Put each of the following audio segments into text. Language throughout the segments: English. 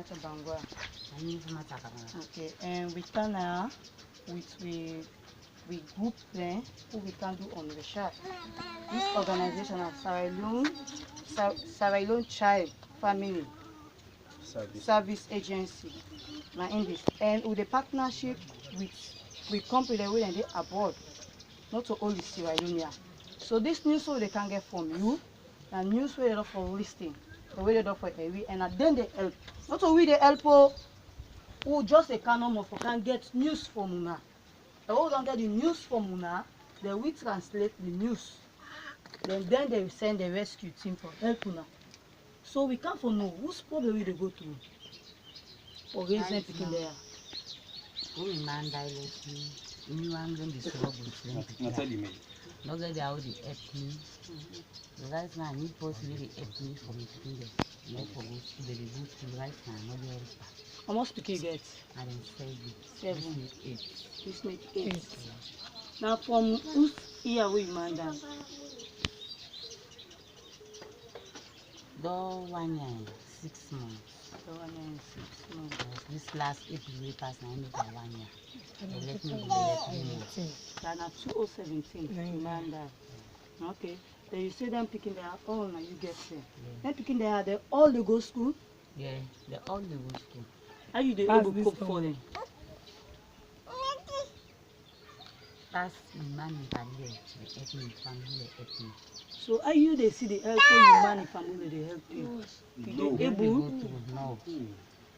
to Bangwa. Okay, and we can we group plan who we can do on the shop. This organization of Sierra Leone Child Family Service Agency. Now in this, and with a partnership with company where they abroad, not to only Sierra Leone. So this news so they can get from you, and news where they for listing, the way they for every, and then they help. Not only they help who just a canon of can get news from Una. They all don't get the news from Una, they will translate the news. Then they will send the rescue team for help Una. So we can't for know whose problem they go to. For raising picking there. Oh, man, you are going to struggle. Not that they are already help me. The right now, I need possibly help me from picking there. Not for go school, they go school right now, not the help. How much picking get? I didn't say it. 7. 8. This make 8. Now from whose year we man down? Though 1 year, 6 months. So 1 year and 6 months. This last April we passed 9 for 1 year. They let me go. Then at 2017, man down. Okay. Then you see them picking their all now you get there. Then picking their they all they go school. Yeah, they all they go school. How you they able to cope for them? That's man in family, they help me, family help me. So how you they see the help for you man in family they help you? No. You able? No.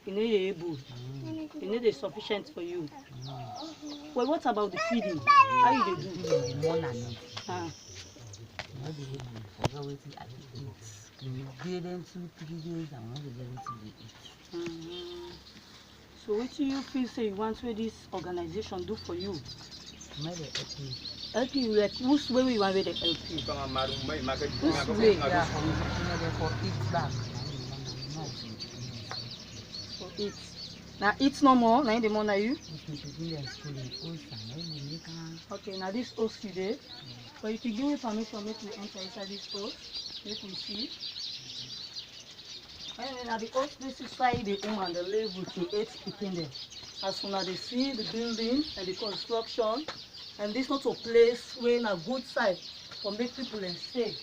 You know you're able. You know they're sufficient for you. Well, what about the feeding? How you they do? The one and me. Ah. Not the able. Forget what I eat. You give them 2-3 days and not the able to eat. So what do you feel say you want what this organization do for you? May they help me. Help you like whose way you want where they help you? Whose way? Yeah, for eat back. For eat. Now eat no more, now in the morning you? Okay, now this host you there. But if you give me permission, make me enter inside this host. Let me see. And then at the host this is why the woman the live with the 8 speaking there. As soon as they see the building and the construction, and this not a place where in a good side for make people and stay.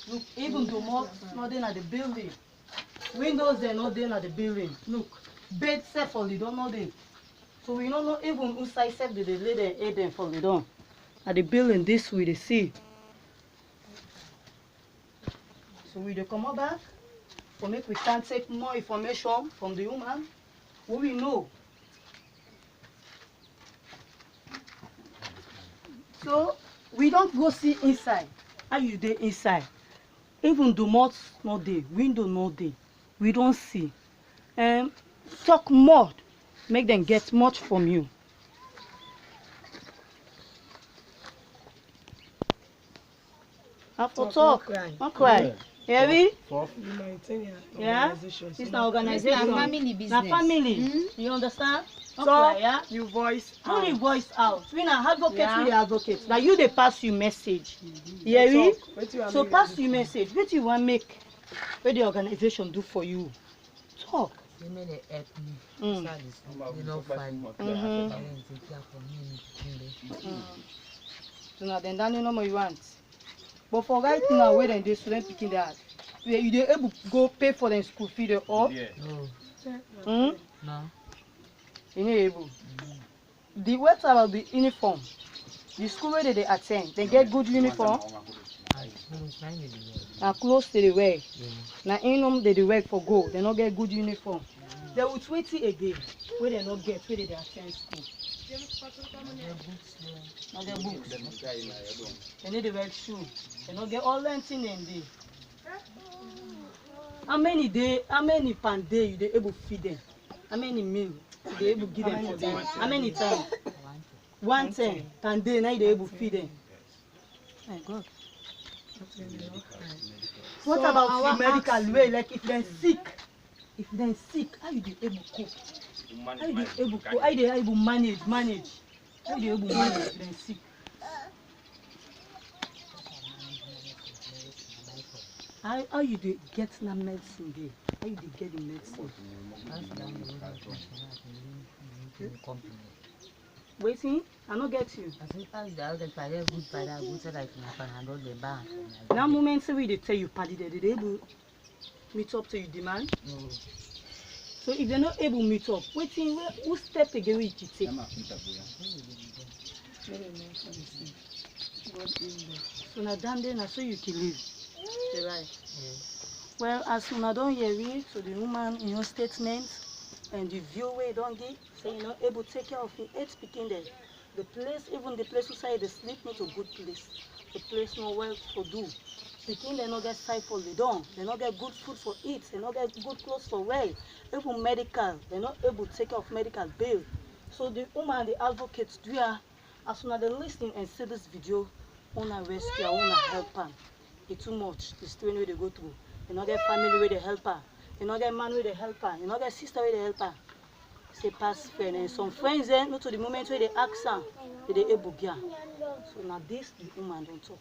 Look, even the more not there at the building. Windows they're not there at the building. Look, bed set for the don't know them. So we don't know even who side set the lay them aid them for the don't. At the building this way they see. So we they come back for make we can take more information from the woman. What we know. So we don't go see inside. How you dey inside? Even the moth not there, window not there. We don't see. Talk more, make them get much from you. After talk, don't cry. Hear me? Yeah? This is an organization. It's family business. Na family. You understand? Don't cry, yeah? You voice How out. you voice out? We na advocate, Yeah. we dey advocate. Now you dey pass you message. Hear me? Talk. Wetin you want So make pass them you message. What you want make? What the organization do for you? Talk. They may they help me. Mm. They don't find. Mm-hmm. They take care for me. So now then, that no more you want. But for right now, where they student picking that, you dey able to go pay for their school fee they all. No. Hmm? No. You not able. The what about the uniform? The school where they attend, they get good uniform. I don't find it. Now close to the way. Yeah. Now in they work for go, they not get good uniform. They will wait again where they not get where they attend school. Not their books. They need to wear shoe. They not get all that thing in there. How many pound day you they able to feed them? How many meal you they able to give them for them? How many times? 110 per day now you they able to feed them. My God. What So about our the medical way? Like if they're sick, how you they able to cope? How you they able to cope? How you they able to manage? How you they able to manage if they're sick? How you dey get na medicine dey? How you dey get the medicine? Waiting, I no get you. Now moment we dey tell you party they able meet up to your demand. No. So if they're not able to meet up, waiting, who step again with you take? So now down there, now so you can live. Right. Yes. Well, as soon as don't hear it, so the woman in your statement and the view way don't give, say you're not able to take care of your 8 speaking there. The place, even the place inside the sleep, not a good place. The place no well for do. Speaking they not get sight for the don't. They not get good food for eat. They not get good clothes for wear. Even medical, they're not able to take care of medical bill. So the woman, the advocates, do ya, as soon as they listen and see this video, wanna rescue, wanna help her. It's too much. The strain where they go through. They not get family where they help her. They not get man where they help her. They not get sister where they help her. Say past friend and some friends then not to the moment where they ask her, they able to. So now this the woman don't talk.